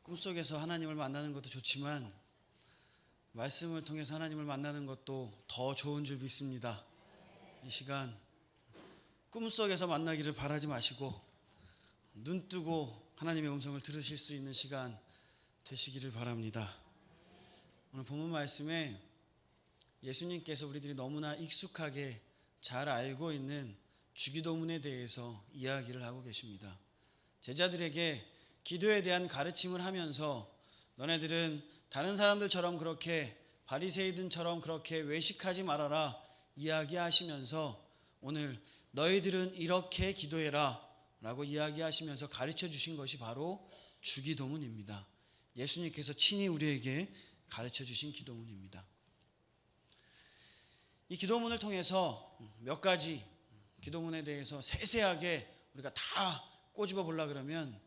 꿈속에서 하나님을 만나는 것도 좋지만 말씀을 통해서 하나님을 만나는 것도 더 좋은 줄 믿습니다. 이 시간 꿈속에서 만나기를 바라지 마시고 눈 뜨고 하나님의 음성을 들으실 수 있는 시간 되시기를 바랍니다. 오늘 본문 말씀에 예수님께서 우리들이 너무나 익숙하게 잘 알고 있는 주기도문에 대해서 이야기를 하고 계십니다. 제자들에게 기도에 대한 가르침을 하면서 너네들은 다른 사람들처럼 그렇게 바리새이들처럼 그렇게 외식하지 말아라 이야기하시면서 오늘 너희들은 이렇게 기도해라 라고 이야기하시면서 가르쳐 주신 것이 바로 주기도문입니다. 예수님께서 친히 우리에게 가르쳐 주신 기도문입니다. 이 기도문을 통해서 몇 가지 기도문에 대해서 세세하게 우리가 다 꼬집어 보려고 그러면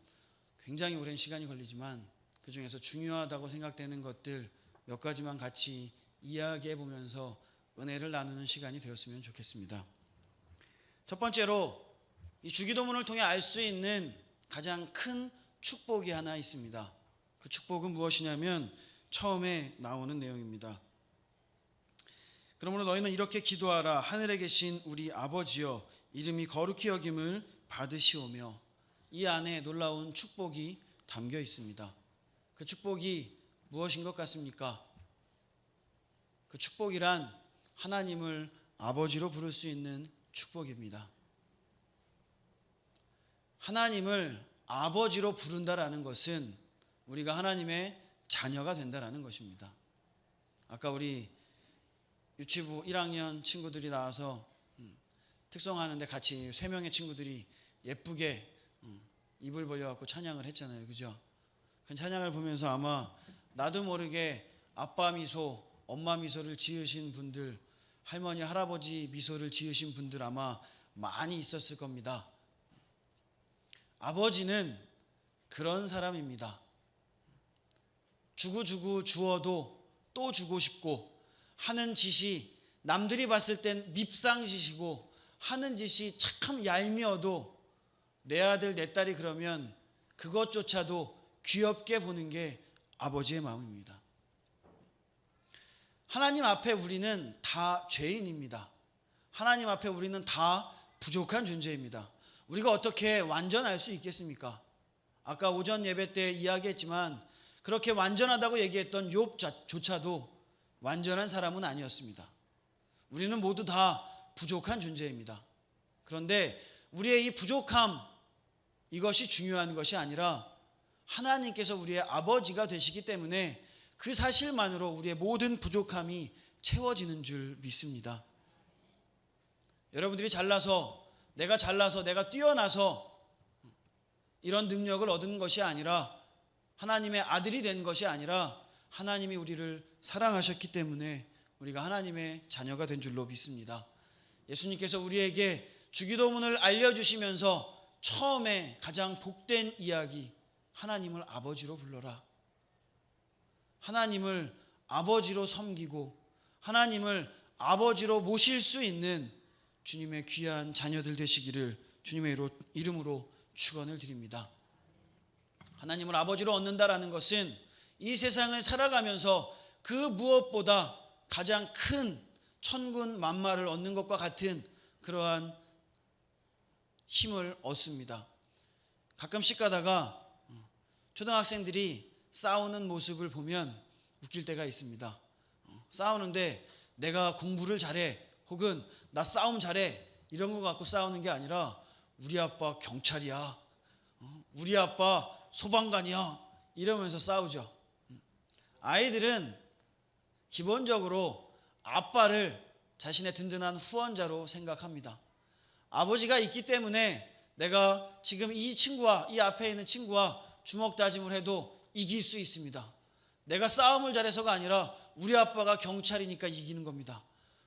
굉장히 오랜 시간이 걸리지만 그 중에서 중요하다고 생각되는 것들 몇 가지만 같이 이야기해 보면서 은혜를 나누는 시간이 되었으면 좋겠습니다. 첫 번째로 이 주기도문을 통해 알 수 있는 가장 큰 축복이 하나 있습니다. 그 축복은 무엇이냐면 처음에 나오는 내용입니다. 그러므로 너희는 이렇게 기도하라. 하늘에 계신 우리 아버지여 이름이 거룩히 여김을 받으시오며. 이 안에 놀라운 축복이 담겨 있습니다. 그 축복이 무엇인 것 같습니까? 그 축복이란 하나님을 아버지로 부를 수 있는 축복입니다. 하나님을 아버지로 부른다라는 것은 우리가 하나님의 자녀가 된다라는 것입니다. 아까 우리 유치부 1학년 친구들이 나와서 특성하는데 같이 3명의 친구들이 예쁘게 입을 벌려갖고 찬양을 했잖아요. 그죠? 그 찬양을 보면서 아마 나도 모르게 아빠 미소, 엄마 미소를 지으신 분들, 할머니, 할아버지 미소를 지으신 분들 아마 많이 있었을 겁니다. 아버지는 그런 사람입니다. 주고 주어도 또 주고 싶고 하는 짓이 남들이 봤을 땐 밉상짓이고 하는 짓이 참 얄미워도 내 아들 내 딸이 그러면 그것조차도 귀엽게 보는 게 아버지의 마음입니다. 하나님 앞에 우리는 다 죄인입니다. 하나님 앞에 우리는 다 부족한 존재입니다. 우리가 어떻게 완전할 수 있겠습니까? 아까 오전 예배 때 이야기했지만 그렇게 완전하다고 얘기했던 욥조차도 완전한 사람은 아니었습니다. 우리는 모두 다 부족한 존재입니다. 그런데 우리의 이 부족함, 이것이 중요한 것이 아니라 하나님께서 우리의 아버지가 되시기 때문에 그 사실만으로 우리의 모든 부족함이 채워지는 줄 믿습니다. 여러분들이 내가 잘나서 내가 뛰어나서 이런 능력을 얻은 것이 아니라 하나님의 아들이 된 것이 아니라 하나님이 우리를 사랑하셨기 때문에 우리가 하나님의 자녀가 된 줄로 믿습니다. 예수님께서 우리에게 주기도문을 알려주시면서 처음에 가장 복된 이야기, 하나님을 아버지로 불러라. 하나님을 아버지로 섬기고 하나님을 아버지로 모실 수 있는 주님의 귀한 자녀들 되시기를 주님의 이름으로 축원을 드립니다. 하나님을 아버지로 얻는다라는 것은 이 세상을 살아가면서 그 무엇보다 가장 큰 천군 만마를 얻는 것과 같은 그러한 힘을 얻습니다. 가끔씩 가다가 초등학생들이 싸우는 모습을 보면 웃길 때가 있습니다. 싸우는데 내가 공부를 잘해 혹은 나 싸움 잘해 이런 거 갖고 싸우는 게 아니라 우리 아빠 경찰이야, 우리 아빠 소방관이야 이러면서 싸우죠. 아이들은 기본적으로 아빠를 자신의 든든한 후원자로 생각합니다. 아버지가 있기 때문에 내가 지금 이 앞에 있는 친구와 주먹 다짐을 해도 이길 수 있습니다. 내가 싸움을 잘해서가 아니라 우리 아빠가 경찰이니까 이기는 겁니다.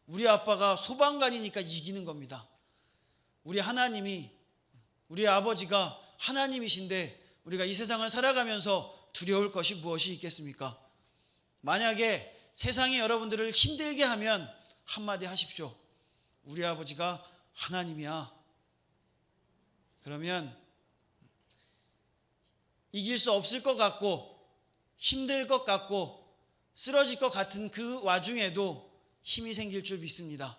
우리 아빠가 소방관이니까 이기는 겁니다. 우리 아버지가 하나님이신데 우리가 이 세상을 살아가면서 두려울 것이 무엇이 있겠습니까? 만약에 세상이 여러분들을 힘들게 하면 한마디 하십시오. 우리 아버지가 하나님이야. 그러면 이길 수 없을 것 같고 힘들 것 같고 쓰러질 것 같은 그 와중에도 힘이 생길 줄 믿습니다.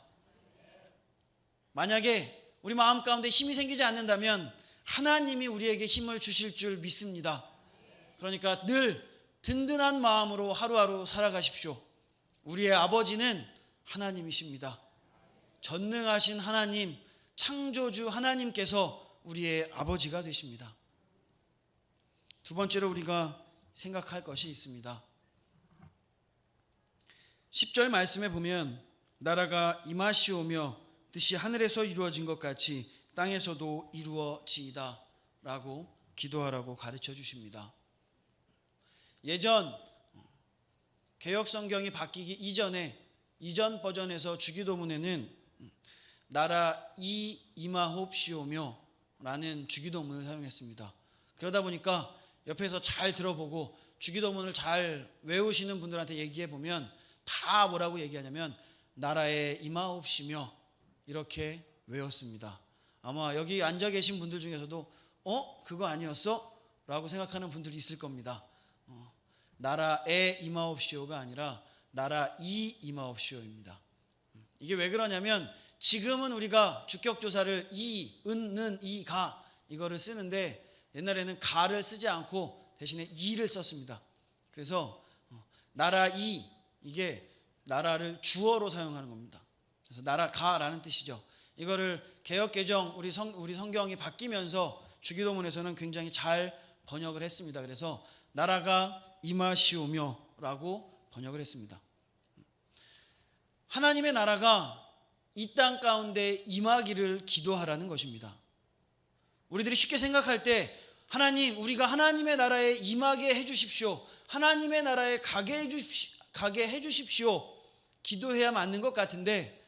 만약에 우리 마음 가운데 힘이 생기지 않는다면 하나님이 우리에게 힘을 주실 줄 믿습니다. 그러니까 늘 든든한 마음으로 하루하루 살아가십시오. 우리의 아버지는 하나님이십니다. 전능하신 하나님, 창조주 하나님께서 우리의 아버지가 되십니다. 두 번째로 우리가 생각할 것이 있습니다. 10절 말씀에 보면 나라가 임하시오며 뜻이 하늘에서 이루어진 것 같이 땅에서도 이루어지이다 라고 기도하라고 가르쳐 주십니다. 예전 개역성경이 바뀌기 이전 버전에서 주기도문에는 나라 임하옵시오며 라는 주기도문을 사용했습니다. 그러다 보니까 옆에서 잘 들어보고 주기도문을 잘 외우시는 분들한테 얘기해 보면 다 뭐라고 얘기하냐면 나라에 임하옵시며 이렇게 외웠습니다. 아마 여기 앉아 계신 분들 중에서도 그거 아니었어? 라고 생각하는 분들이 있을 겁니다. 나라에 임하옵시오가 아니라 나라 임하옵시오입니다. 이게 왜 그러냐면 지금은 우리가 주격조사를 는, 가 이거를 쓰는데 옛날에는 가를 쓰지 않고 대신에 이를 썼습니다. 그래서 나라 이게 나라를 주어로 사용하는 겁니다. 그래서 나라가라는 뜻이죠. 이거를 개역개정 우리 성경이 바뀌면서 주기도문에서는 굉장히 잘 번역을 했습니다. 그래서 나라가 임하시오며라고 번역을 했습니다. 하나님의 나라가 이 땅 가운데 임하기를 기도하라는 것입니다. 우리들이 쉽게 생각할 때 하나님, 우리가 하나님의 나라에 임하게 해주십시오. 하나님의 나라에 가게 해주십시오. 기도해야 맞는 것 같은데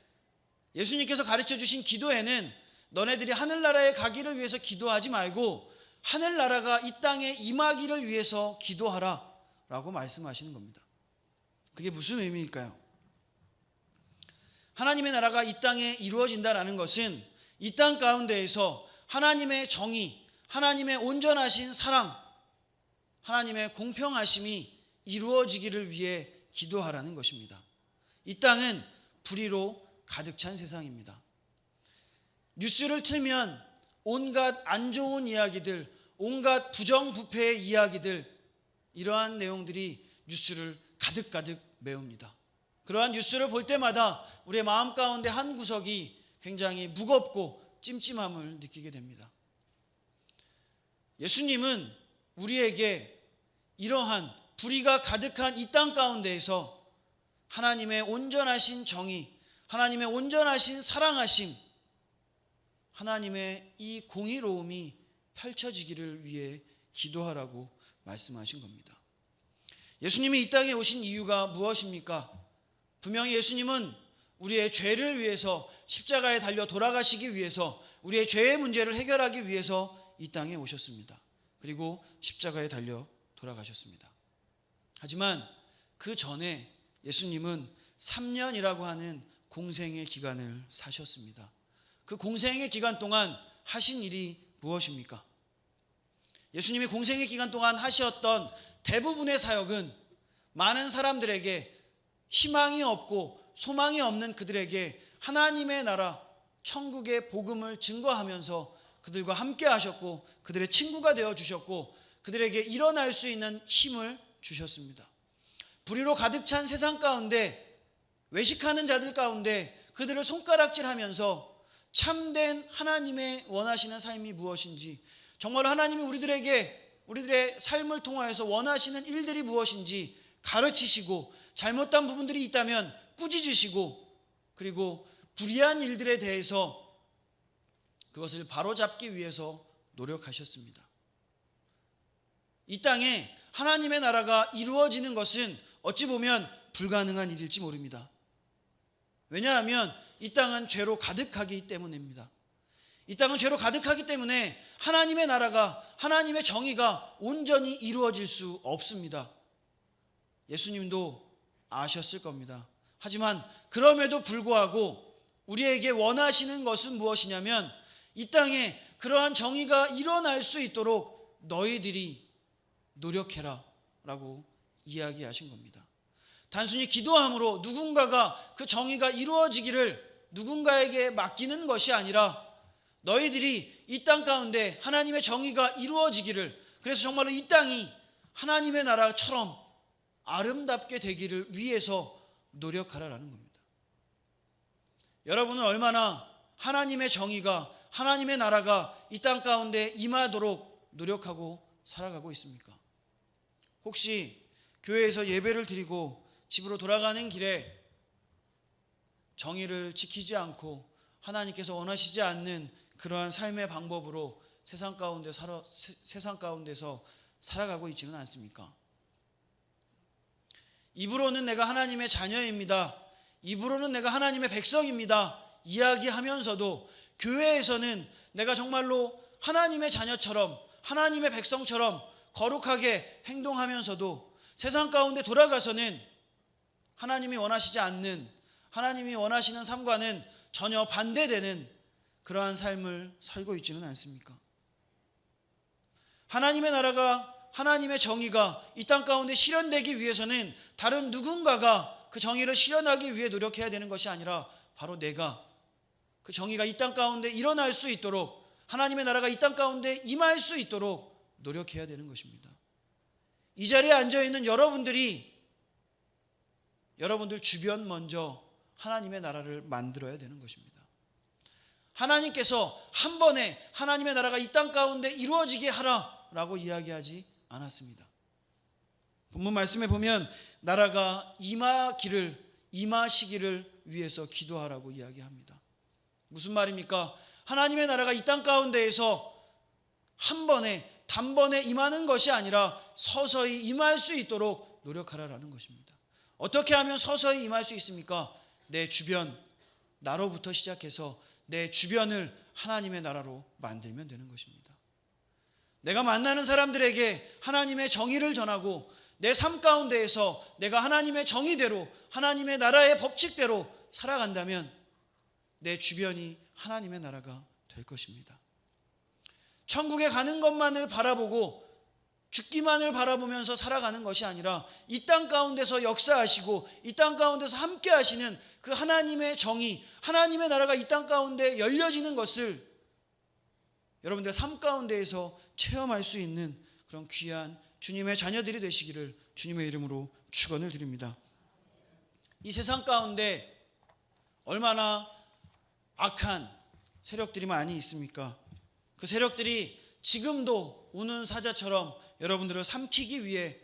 예수님께서 가르쳐 주신 기도에는 너네들이 하늘나라에 가기를 위해서 기도하지 말고 하늘나라가 이 땅에 임하기를 위해서 기도하라 라고 말씀하시는 겁니다. 그게 무슨 의미일까요? 하나님의 나라가 이 땅에 이루어진다라는 것은 이 땅 가운데에서 하나님의 정의, 하나님의 온전하신 사랑, 하나님의 공평하심이 이루어지기를 위해 기도하라는 것입니다. 이 땅은 불의로 가득 찬 세상입니다. 뉴스를 틀면 온갖 안 좋은 이야기들, 온갖 부정부패의 이야기들, 이러한 내용들이 뉴스를 가득 메웁니다. 그러한 뉴스를 볼 때마다 우리의 마음 가운데 한 구석이 굉장히 무겁고 찜찜함을 느끼게 됩니다. 예수님은 우리에게 이러한 불의가 가득한 이 땅 가운데에서 하나님의 온전하신 정의, 하나님의 온전하신 사랑하심, 하나님의 이 공의로움이 펼쳐지기를 위해 기도하라고 말씀하신 겁니다. 예수님이 이 땅에 오신 이유가 무엇입니까? 분명히 예수님은 우리의 죄를 위해서 십자가에 달려 돌아가시기 위해서 우리의 죄의 문제를 해결하기 위해서 이 땅에 오셨습니다. 그리고 십자가에 달려 돌아가셨습니다. 하지만 그 전에 예수님은 3년이라고 하는 공생의 기간을 사셨습니다. 그 공생의 기간 동안 하신 일이 무엇입니까? 예수님이 공생의 기간 동안 하셨던 대부분의 사역은 많은 사람들에게 희망이 없고 소망이 없는 그들에게 하나님의 나라, 천국의 복음을 증거하면서 그들과 함께 하셨고 그들의 친구가 되어주셨고 그들에게 일어날 수 있는 힘을 주셨습니다. 불의로 가득 찬 세상 가운데 외식하는 자들 가운데 그들을 손가락질하면서 참된 하나님의 원하시는 삶이 무엇인지, 정말 하나님이 우리들의 삶을 통하여서 원하시는 일들이 무엇인지 가르치시고 잘못된 부분들이 있다면 꾸짖으시고 그리고 불의한 일들에 대해서 그것을 바로잡기 위해서 노력하셨습니다. 이 땅에 하나님의 나라가 이루어지는 것은 어찌 보면 불가능한 일일지 모릅니다. 왜냐하면 이 땅은 죄로 가득하기 때문입니다. 이 땅은 죄로 가득하기 때문에 하나님의 나라가, 하나님의 정의가 온전히 이루어질 수 없습니다. 예수님도 아셨을 겁니다. 하지만 그럼에도 불구하고 우리에게 원하시는 것은 무엇이냐면 이 땅에 그러한 정의가 일어날 수 있도록 너희들이 노력해라 라고 이야기하신 겁니다. 단순히 기도함으로 누군가가 그 정의가 이루어지기를 누군가에게 맡기는 것이 아니라 너희들이 이 땅 가운데 하나님의 정의가 이루어지기를, 그래서 정말로 이 땅이 하나님의 나라처럼 아름답게 되기를 위해서 노력하라라는 겁니다. 여러분은 얼마나 하나님의 정의가, 하나님의 나라가 이 땅 가운데 임하도록 노력하고 살아가고 있습니까? 혹시 교회에서 예배를 드리고 집으로 돌아가는 길에 정의를 지키지 않고 하나님께서 원하시지 않는 그러한 삶의 방법으로 세상 가운데서 살아가고 있지는 않습니까? 입으로는 내가 하나님의 자녀입니다, 입으로는 내가 하나님의 백성입니다 이야기하면서도 교회에서는 내가 정말로 하나님의 자녀처럼, 하나님의 백성처럼 거룩하게 행동하면서도 세상 가운데 돌아가서는 하나님이 원하시지 않는, 하나님이 원하시는 삶과는 전혀 반대되는 그러한 삶을 살고 있지는 않습니까? 하나님의 나라가, 하나님의 정의가 이 땅 가운데 실현되기 위해서는 다른 누군가가 그 정의를 실현하기 위해 노력해야 되는 것이 아니라 바로 내가 그 정의가 이 땅 가운데 일어날 수 있도록, 하나님의 나라가 이 땅 가운데 임할 수 있도록 노력해야 되는 것입니다. 이 자리에 앉아있는 여러분들이 여러분들 주변 먼저 하나님의 나라를 만들어야 되는 것입니다. 하나님께서 한 번에 하나님의 나라가 이 땅 가운데 이루어지게 하라라고 이야기하지 않았습니다. 본문 말씀에 보면 나라가 임하시기를 위해서 기도하라고 이야기합니다. 무슨 말입니까? 하나님의 나라가 이 땅 가운데에서 한 번에 단번에 임하는 것이 아니라 서서히 임할 수 있도록 노력하라라는 것입니다. 어떻게 하면 서서히 임할 수 있습니까? 내 주변, 나로부터 시작해서 내 주변을 하나님의 나라로 만들면 되는 것입니다. 내가 만나는 사람들에게 하나님의 정의를 전하고 내 삶 가운데에서 내가 하나님의 정의대로, 하나님의 나라의 법칙대로 살아간다면 내 주변이 하나님의 나라가 될 것입니다. 천국에 가는 것만을 바라보고 죽기만을 바라보면서 살아가는 것이 아니라 이 땅 가운데서 역사하시고 이 땅 가운데서 함께 하시는 그 하나님의 정의, 하나님의 나라가 이 땅 가운데 열려지는 것을 여러분들의 삶 가운데에서 체험할 수 있는 그런 귀한 주님의 자녀들이 되시기를 주님의 이름으로 축원을 드립니다. 이 세상 가운데 얼마나 악한 세력들이 많이 있습니까? 그 세력들이 지금도 우는 사자처럼 여러분들을 삼키기 위해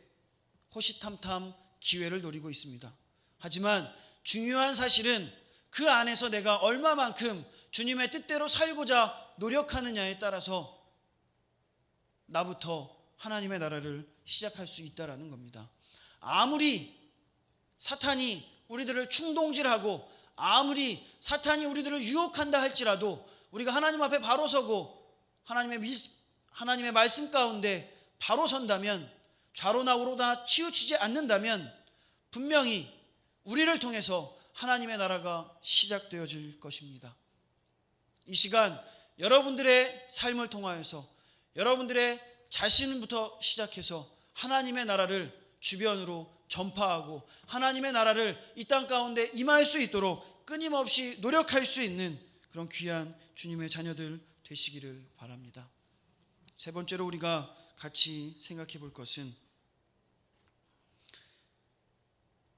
호시탐탐 기회를 노리고 있습니다. 하지만 중요한 사실은 그 안에서 내가 얼마만큼 주님의 뜻대로 살고자 노력하느냐에 따라서 나부터 하나님의 나라를 시작할 수 있다라는 겁니다. 아무리 사탄이 우리들을 충동질하고 아무리 사탄이 우리들을 유혹한다 할지라도 우리가 하나님 앞에 바로 서고 하나님의 말씀 가운데 바로 선다면, 좌로나 우로나 치우치지 않는다면 분명히 우리를 통해서 하나님의 나라가 시작되어질 것입니다. 이 시간 여러분들의 삶을 통하여서 여러분들의 자신부터 시작해서 하나님의 나라를 주변으로 전파하고 하나님의 나라를 이 땅 가운데 임할 수 있도록 끊임없이 노력할 수 있는 그런 귀한 주님의 자녀들 되시기를 바랍니다. 세 번째로 우리가 같이 생각해 볼 것은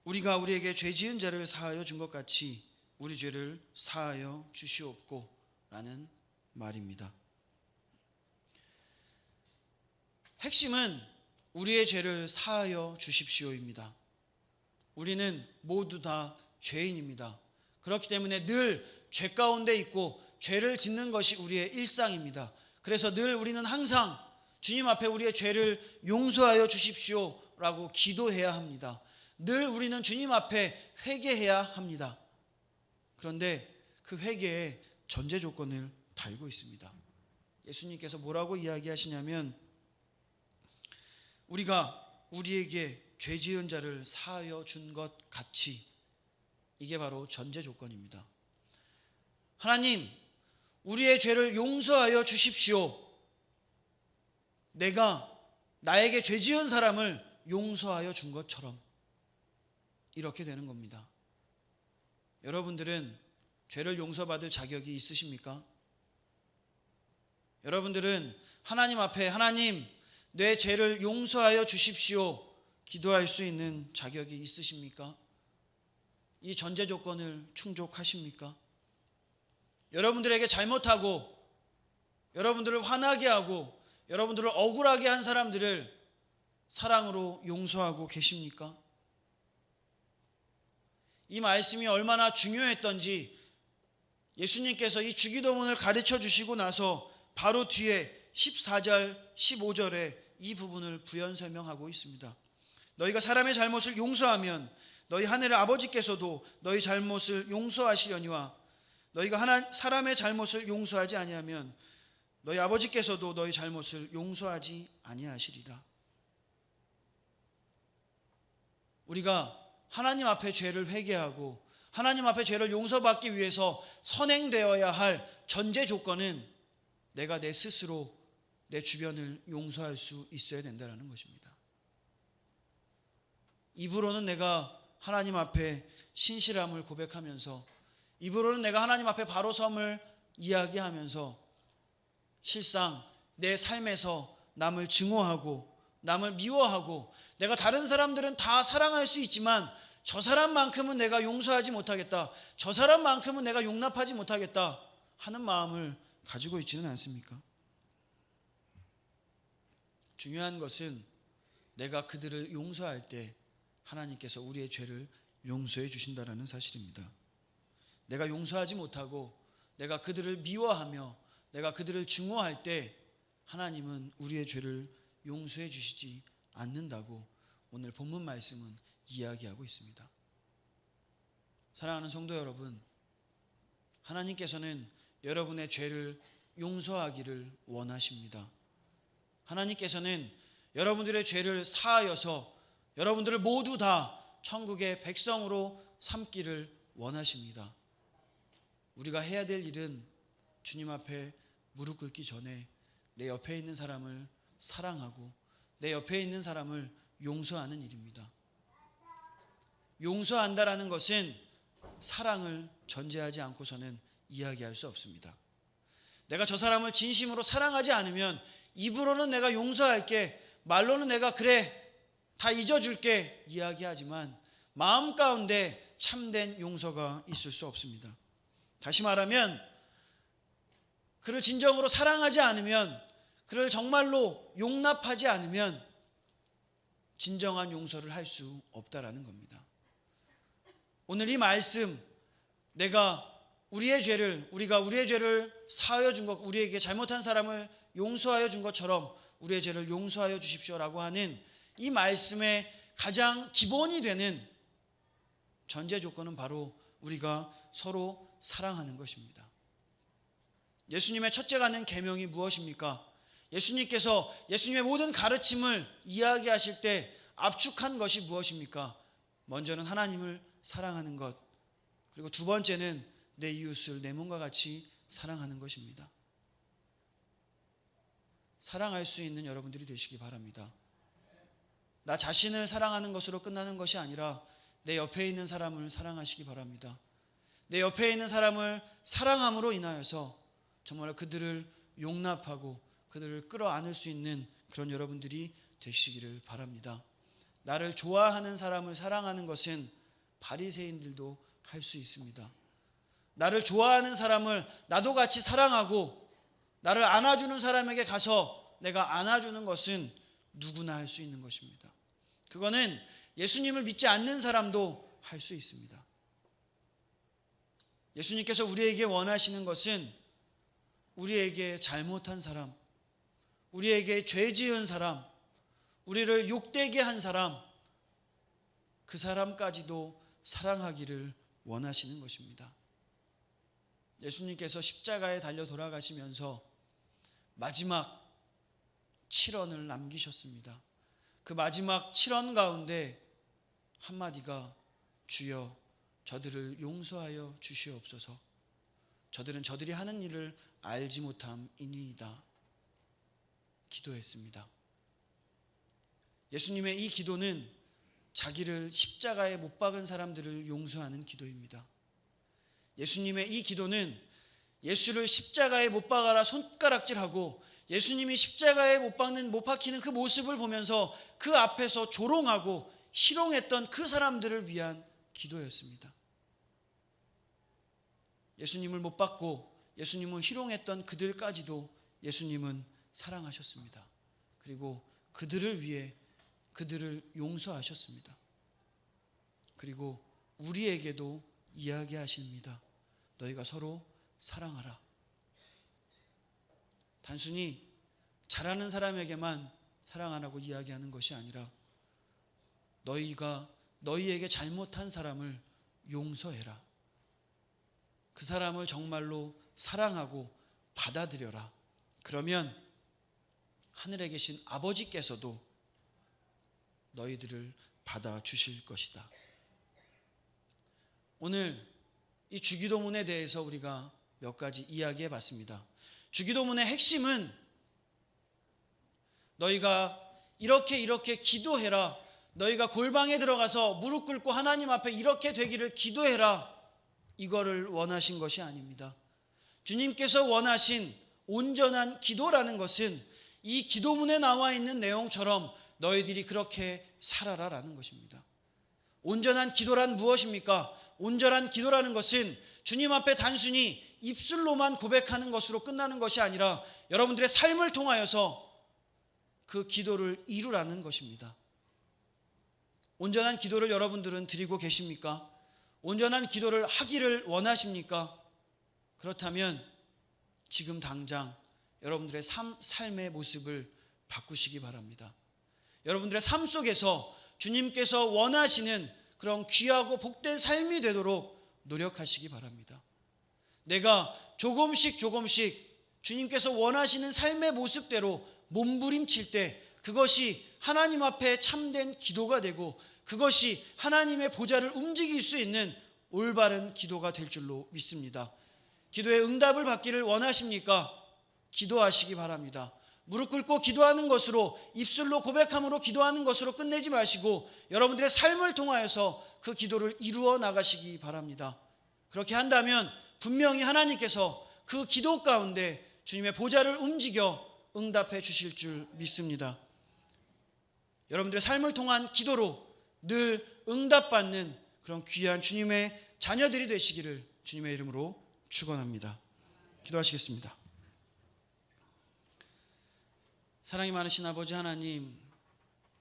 우리가 우리에게 죄 지은 자를 사하여 준 것 같이 우리 죄를 사하여 주시옵고 라는 말입니다. 핵심은 우리의 죄를 사하여 주십시오입니다. 우리는 모두 다 죄인입니다. 그렇기 때문에 늘 죄 가운데 있고 죄를 짓는 것이 우리의 일상입니다. 그래서 늘 우리는 항상 주님 앞에 우리의 죄를 용서하여 주십시오라고 기도해야 합니다. 늘 우리는 주님 앞에 회개해야 합니다. 그런데 그 회개에 전제 조건을 달고 있습니다. 예수님께서 뭐라고 이야기하시냐면 우리가 우리에게 죄 지은 자를 사하여 준 것 같이, 이게 바로 전제 조건입니다. 하나님, 우리의 죄를 용서하여 주십시오. 내가 나에게 죄 지은 사람을 용서하여 준 것처럼 이렇게 되는 겁니다. 여러분들은 죄를 용서받을 자격이 있으십니까? 여러분들은 하나님 앞에 하나님 내 죄를 용서하여 주십시오 기도할 수 있는 자격이 있으십니까? 이 전제 조건을 충족하십니까? 여러분들에게 잘못하고 여러분들을 화나게 하고 여러분들을 억울하게 한 사람들을 사랑으로 용서하고 계십니까? 이 말씀이 얼마나 중요했던지 예수님께서 이 주기도문을 가르쳐 주시고 나서 바로 뒤에 14절, 15절에 이 부분을 부연 설명하고 있습니다. 너희가 사람의 잘못을 용서하면 너희 하늘의 아버지께서도 너희 잘못을 용서하시려니와 너희가 사람의 잘못을 용서하지 아니하면 너희 아버지께서도 너희 잘못을 용서하지 아니하시리라. 우리가 하나님 앞에 죄를 회개하고 하나님 앞에 죄를 용서받기 위해서 선행되어야 할 전제 조건은 내가 내 스스로 내 주변을 용서할 수 있어야 된다는 것입니다. 입으로는 내가 하나님 앞에 신실함을 고백하면서 입으로는 내가 하나님 앞에 바로 섬을 이야기하면서 실상 내 삶에서 남을 증오하고 남을 미워하고 내가 다른 사람들은 다 사랑할 수 있지만 저 사람만큼은 내가 용서하지 못하겠다, 저 사람만큼은 내가 용납하지 못하겠다 하는 마음을 가지고 있지는 않습니까? 중요한 것은 내가 그들을 용서할 때 하나님께서 우리의 죄를 용서해 주신다는 사실입니다. 내가 용서하지 못하고 내가 그들을 미워하며 내가 그들을 증오할 때 하나님은 우리의 죄를 용서해 주시지 않는다고 오늘 본문 말씀은 이야기하고 있습니다. 사랑하는 성도 여러분, 하나님께서는 여러분의 죄를 용서하기를 원하십니다. 하나님께서는 여러분들의 죄를 사하여서 여러분들을 모두 다 천국의 백성으로 삼기를 원하십니다. 우리가 해야 될 일은 주님 앞에 무릎 꿇기 전에 내 옆에 있는 사람을 사랑하고 내 옆에 있는 사람을 용서하는 일입니다. 용서한다라는 것은 사랑을 전제하지 않고서는 이야기할 수 없습니다. 내가 저 사람을 진심으로 사랑하지 않으면 입으로는 내가 용서할게, 말로는 내가 그래 다 잊어줄게 이야기하지만 마음 가운데 참된 용서가 있을 수 없습니다. 다시 말하면 그를 진정으로 사랑하지 않으면, 그를 정말로 용납하지 않으면 진정한 용서를 할 수 없다라는 겁니다. 오늘 이 말씀, 우리가 우리의 죄를 사하여 준 것, 우리에게 잘못한 사람을 용서하여 준 것처럼 우리의 죄를 용서하여 주십시오라고 하는 이 말씀의 가장 기본이 되는 전제 조건은 바로 우리가 서로 사랑하는 것입니다. 예수님의 첫째가는 계명이 무엇입니까? 예수님께서 예수님의 모든 가르침을 이야기하실 때 압축한 것이 무엇입니까? 먼저는 하나님을 사랑하는 것, 그리고 두 번째는 내 이웃을 내 몸과 같이 사랑하는 것입니다. 사랑할 수 있는 여러분들이 되시기 바랍니다. 나 자신을 사랑하는 것으로 끝나는 것이 아니라 내 옆에 있는 사람을 사랑하시기 바랍니다. 내 옆에 있는 사람을 사랑함으로 인하여서 정말 그들을 용납하고 그들을 끌어안을 수 있는 그런 여러분들이 되시기를 바랍니다. 나를 좋아하는 사람을 사랑하는 것은 바리새인들도 할 수 있습니다. 나를 좋아하는 사람을 나도 같이 사랑하고 나를 안아주는 사람에게 가서 내가 안아주는 것은 누구나 할 수 있는 것입니다. 그거는 예수님을 믿지 않는 사람도 할 수 있습니다. 예수님께서 우리에게 원하시는 것은 우리에게 잘못한 사람, 우리에게 죄 지은 사람, 우리를 욕되게 한 사람, 그 사람까지도 사랑하기를 원하시는 것입니다. 예수님께서 십자가에 달려 돌아가시면서 마지막 7원을 남기셨습니다. 그 마지막 7원 가운데 한마디가 주여 저들을 용서하여 주시옵소서. 저들은 저들이 하는 일을 알지 못함이니이다. 기도했습니다. 예수님의 이 기도는 자기를 십자가에 못 박은 사람들을 용서하는 기도입니다. 예수님의 이 기도는 예수를 십자가에 못 박아라 손가락질하고 예수님이 십자가에 못 박히는 그 모습을 보면서 그 앞에서 조롱하고 희롱했던 그 사람들을 위한 기도였습니다. 예수님을 못 박고 예수님을 희롱했던 그들까지도 예수님은 사랑하셨습니다. 그리고 그들을 위해 그들을 용서하셨습니다. 그리고 우리에게도 이야기하십니다. 너희가 서로 사랑하라. 단순히 잘하는 사람에게만 사랑하라고 이야기하는 것이 아니라 너희가 너희에게 잘못한 사람을 용서해라. 그 사람을 정말로 사랑하고 받아들여라. 그러면 하늘에 계신 아버지께서도 너희들을 받아주실 것이다. 오늘 이 주기도문에 대해서 우리가 몇 가지 이야기해 봤습니다. 주기도문의 핵심은 너희가 이렇게 기도해라. 너희가 골방에 들어가서 무릎 꿇고 하나님 앞에 이렇게 되기를 기도해라. 이거를 원하신 것이 아닙니다. 주님께서 원하신 온전한 기도라는 것은 이 기도문에 나와 있는 내용처럼 너희들이 그렇게 살아라라는 것입니다. 온전한 기도란 무엇입니까? 온전한 기도라는 것은 주님 앞에 단순히 입술로만 고백하는 것으로 끝나는 것이 아니라 여러분들의 삶을 통하여서 그 기도를 이루라는 것입니다. 온전한 기도를 여러분들은 드리고 계십니까? 온전한 기도를 하기를 원하십니까? 그렇다면 지금 당장 여러분들의 삶의 모습을 바꾸시기 바랍니다. 여러분들의 삶 속에서 주님께서 원하시는 그런 귀하고 복된 삶이 되도록 노력하시기 바랍니다. 내가 조금씩 주님께서 원하시는 삶의 모습대로 몸부림칠 때 그것이 하나님 앞에 참된 기도가 되고 그것이 하나님의 보좌를 움직일 수 있는 올바른 기도가 될 줄로 믿습니다. 기도의 응답을 받기를 원하십니까? 기도하시기 바랍니다. 무릎 꿇고 기도하는 것으로 입술로 고백함으로 기도하는 것으로 끝내지 마시고 여러분들의 삶을 통하여서 그 기도를 이루어 나가시기 바랍니다. 그렇게 한다면 분명히 하나님께서 그 기도 가운데 주님의 보좌를 움직여 응답해 주실 줄 믿습니다. 여러분들의 삶을 통한 기도로 늘 응답받는 그런 귀한 주님의 자녀들이 되시기를 주님의 이름으로 축원합니다. 기도하시겠습니다. 사랑이 많으신 아버지 하나님,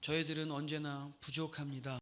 저희들은 언제나 부족합니다.